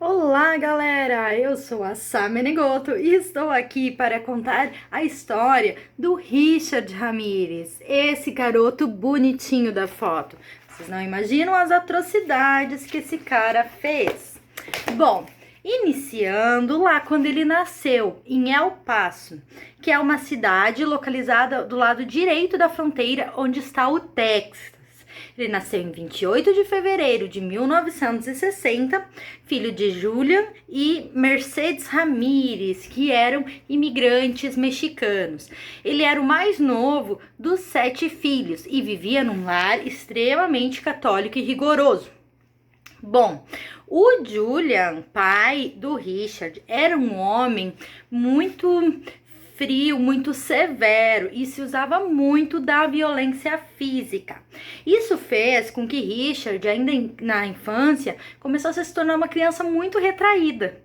Olá, galera! Eu sou a Sá Menegoto e estou aqui para contar a história do Richard Ramírez, esse garoto bonitinho da foto. Vocês não imaginam as atrocidades que esse cara fez. Bom, iniciando lá quando ele nasceu, em El Paso, que é uma cidade localizada do lado direito da fronteira onde está o Texas. Ele nasceu em 28 de fevereiro de 1960, filho de Julian e Mercedes Ramírez, que eram imigrantes mexicanos. Ele era o mais novo dos 7 filhos e vivia num lar extremamente católico e rigoroso. Bom, o Julian, pai do Richard, era um homem muito frio, muito severo e se usava muito da violência física. Isso fez com que Richard, ainda na infância, começasse a se tornar uma criança muito retraída,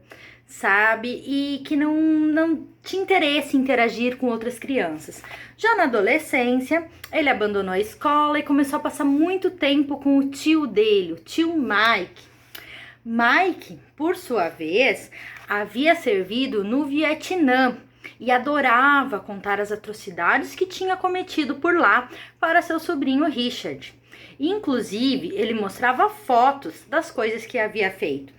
sabe? E que não tinha interesse em interagir com outras crianças. Já na adolescência, ele abandonou a escola e começou a passar muito tempo com o tio dele, o tio Mike. Mike, por sua vez, havia servido no Vietnã e adorava contar as atrocidades que tinha cometido por lá para seu sobrinho Richard. Inclusive, ele mostrava fotos das coisas que havia feito.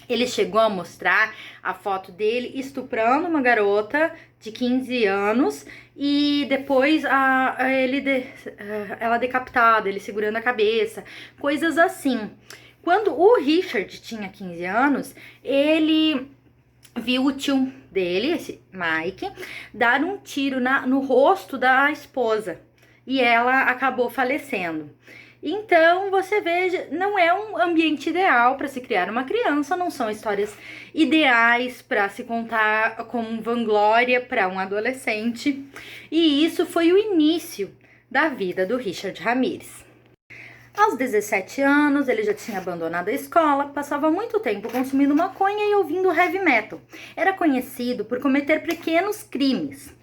Ele chegou a mostrar a foto dele estuprando uma garota de 15 anos e depois ela decapitada, ele segurando a cabeça, coisas assim. Quando o Richard tinha 15 anos, ele viu o tio dele, esse Mike, dar um tiro no rosto da esposa e ela acabou falecendo. Então, você veja, não é um ambiente ideal para se criar uma criança, não são histórias ideais para se contar com vanglória para um adolescente. E isso foi o início da vida do Richard Ramírez. Aos 17 anos, ele já tinha abandonado a escola, passava muito tempo consumindo maconha e ouvindo heavy metal. Era conhecido por cometer pequenos crimes.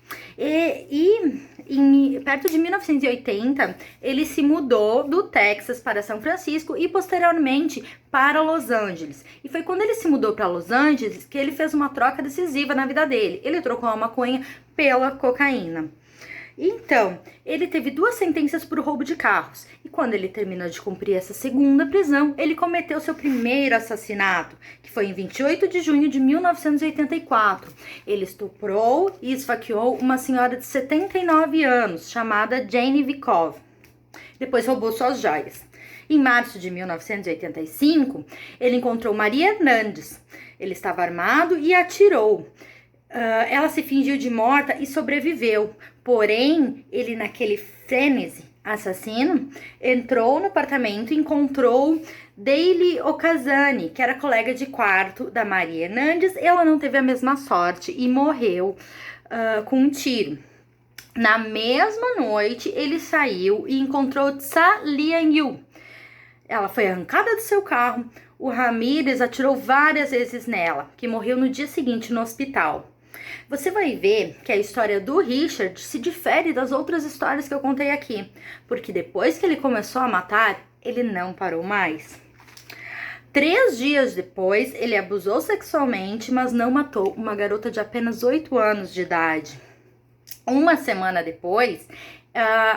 Perto de 1980, ele se mudou do Texas para São Francisco e posteriormente para Los Angeles. E foi quando ele se mudou para Los Angeles que ele fez uma troca decisiva na vida dele. Ele trocou a maconha pela cocaína. Então, ele teve 2 sentenças por roubo de carros. E quando ele terminou de cumprir essa segunda prisão, ele cometeu seu primeiro assassinato, que foi em 28 de junho de 1984. Ele estuprou e esfaqueou uma senhora de 79 anos, chamada Jane Vikov. Depois roubou suas joias. Em março de 1985, ele encontrou Maria Hernandes. Ele estava armado e atirou. Ela se fingiu de morta e sobreviveu. Porém, ele, naquele frenesi assassino, entrou no apartamento e encontrou Daily Okazani, que era colega de quarto da Maria Hernandes. Ela não teve a mesma sorte e morreu com um tiro. Na mesma noite, ele saiu e encontrou Tsa Lian Yu. Ela foi arrancada do seu carro. O Ramírez atirou várias vezes nela, que morreu no dia seguinte no hospital. Você vai ver que a história do Richard se difere das outras histórias que eu contei aqui, porque depois que ele começou a matar, ele não parou mais. 3 dias depois, ele abusou sexualmente, mas não matou uma garota de apenas 8 anos de idade. Uma semana depois,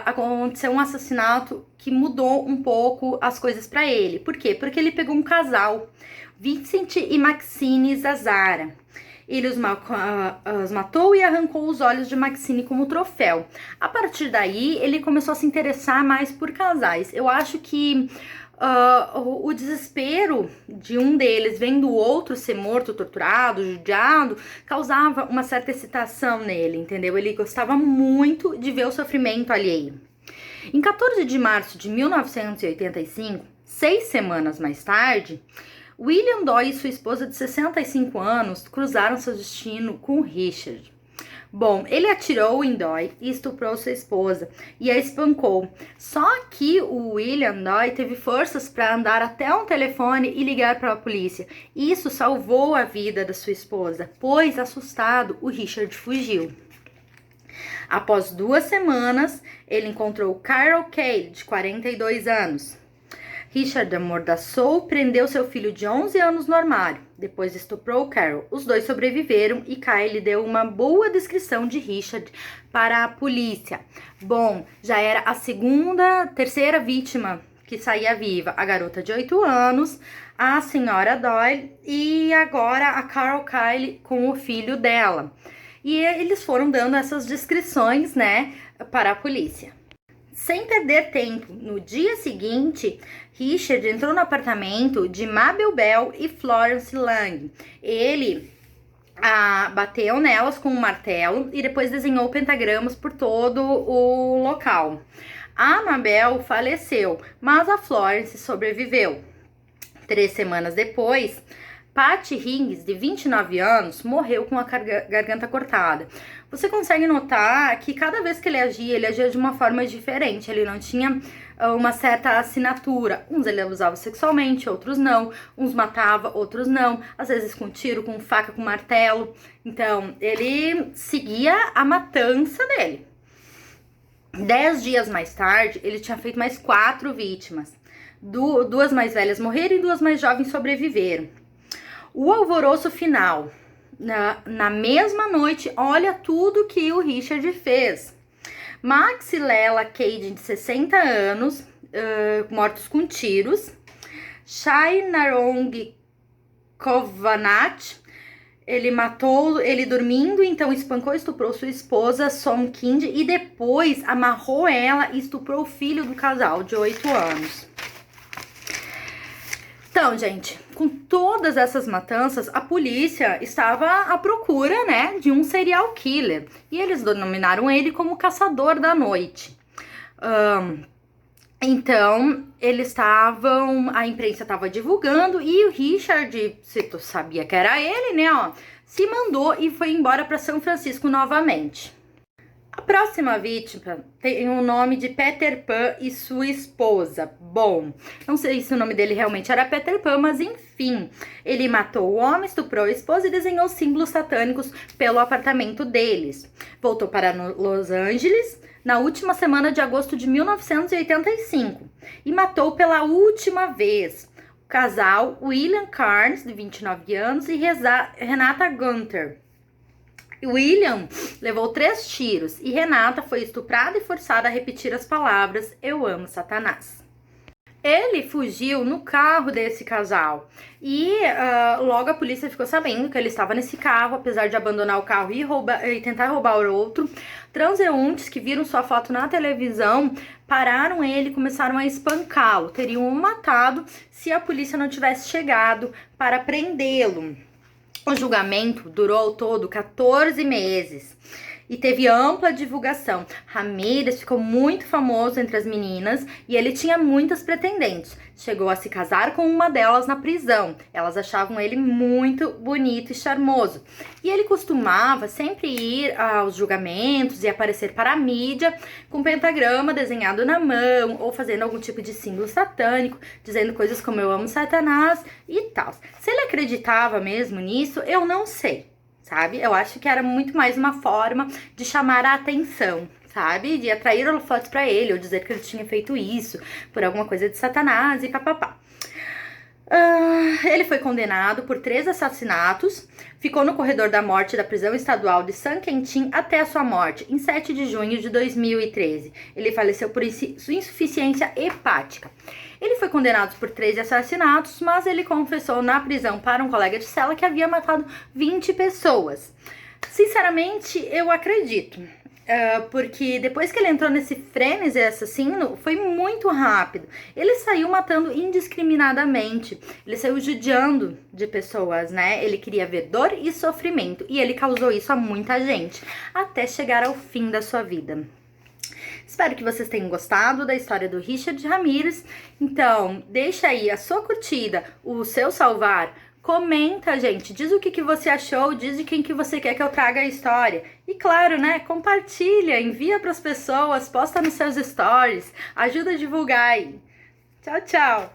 aconteceu um assassinato que mudou um pouco as coisas para ele. Por quê? Porque ele pegou um casal, Vincent e Maxine Zazzara. Ele os matou e arrancou os olhos de Maxine como troféu. A partir daí, ele começou a se interessar mais por casais. Eu acho que o desespero de um deles vendo o outro ser morto, torturado, judiado, causava uma certa excitação nele, entendeu? Ele gostava muito de ver o sofrimento alheio. Em 14 de março de 1985, 6 semanas mais tarde, William Doyle e sua esposa de 65 anos cruzaram seu destino com Richard. Bom, ele atirou em Doyle e estuprou sua esposa e a espancou. Só que o William Doyle teve forças para andar até um telefone e ligar para a polícia. Isso salvou a vida da sua esposa, pois, assustado, o Richard fugiu. Após 2 semanas, ele encontrou Carol Cale, de 42 anos. Richard amordaçou, prendeu seu filho de 11 anos no armário. Depois estuprou Carol. Os dois sobreviveram e Kylie deu uma boa descrição de Richard para a polícia. Bom, já era a terceira vítima que saía viva. A garota de 8 anos, a senhora Doyle e agora a Carol Kylie com o filho dela. E eles foram dando essas descrições, né, para a polícia. Sem perder tempo, no dia seguinte, Richard entrou no apartamento de Mabel Bell e Florence Lang. Ele bateu nelas com um martelo e depois desenhou pentagramas por todo o local. A Mabel faleceu, mas a Florence sobreviveu. 3 semanas depois, Patty Hingis, de 29 anos, morreu com a garganta cortada. Você consegue notar que cada vez que ele agia de uma forma diferente. Ele não tinha uma certa assinatura. Uns ele abusava sexualmente, outros não. Uns matava, outros não. Às vezes com tiro, com faca, com martelo. Então, ele seguia a matança dele. 10 dias mais tarde, ele tinha feito mais 4 vítimas. 2 mais velhas morreram e 2 mais jovens sobreviveram. O alvoroço final, na mesma noite, olha tudo que o Richard fez. Max e Lela Cade, de 60 anos, mortos com tiros. Shai Narong Kovanat, ele matou ele dormindo, então espancou e estuprou sua esposa, Som Kind, e depois amarrou ela e estuprou o filho do casal, de 8 anos. Então, gente, com todas essas matanças, a polícia estava à procura, né, de um serial killer. E eles denominaram ele como Caçador da Noite. Então, a imprensa estava divulgando e o Richard, se tu sabia que era ele, né, ó, se mandou e foi embora para São Francisco novamente. A próxima vítima tem o nome de Peter Pan e sua esposa. Bom, não sei se o nome dele realmente era Peter Pan, mas enfim. Ele matou o homem, estuprou a esposa e desenhou símbolos satânicos pelo apartamento deles. Voltou para Los Angeles na última semana de agosto de 1985 e matou pela última vez o casal William Carnes, de 29 anos, e Renata Gunter. William levou 3 tiros e Renata foi estuprada e forçada a repetir as palavras "Eu amo Satanás". Ele fugiu no carro desse casal e logo a polícia ficou sabendo que ele estava nesse carro, apesar de abandonar o carro e tentar roubar o outro. Transeuntes que viram sua foto na televisão pararam ele e começaram a espancá-lo. Teriam o matado se a polícia não tivesse chegado para prendê-lo. O julgamento durou ao todo 14 meses e teve ampla divulgação. Ramírez ficou muito famoso entre as meninas e ele tinha muitas pretendentes. Chegou a se casar com uma delas na prisão. Elas achavam ele muito bonito e charmoso. E ele costumava sempre ir aos julgamentos e aparecer para a mídia com um pentagrama desenhado na mão ou fazendo algum tipo de símbolo satânico, dizendo coisas como "Eu amo Satanás" e tal. Se ele acreditava mesmo nisso, eu não sei, sabe? Eu acho que era muito mais uma forma de chamar a atenção, sabe? De atrair holofotes para ele, ou dizer que ele tinha feito isso por alguma coisa de Satanás e papapá. Ele foi condenado por 3 assassinatos, ficou no corredor da morte da prisão estadual de San Quentin até a sua morte, em 7 de junho de 2013. Ele faleceu por insuficiência hepática. Ele foi condenado por 13 assassinatos, mas ele confessou na prisão para um colega de cela que havia matado 20 pessoas. Sinceramente, eu acredito. Porque depois que ele entrou nesse frenesi assassino, foi muito rápido. Ele saiu matando indiscriminadamente. Ele saiu judiando de pessoas, né? Ele queria ver dor e sofrimento. E ele causou isso a muita gente, até chegar ao fim da sua vida. Espero que vocês tenham gostado da história do Richard Ramírez. Então, deixa aí a sua curtida, o seu salvar. Comenta, gente, diz o que você achou, diz de quem que você quer que eu traga a história. E claro, né, compartilha, envia para as pessoas, posta nos seus stories, ajuda a divulgar aí. Tchau, tchau!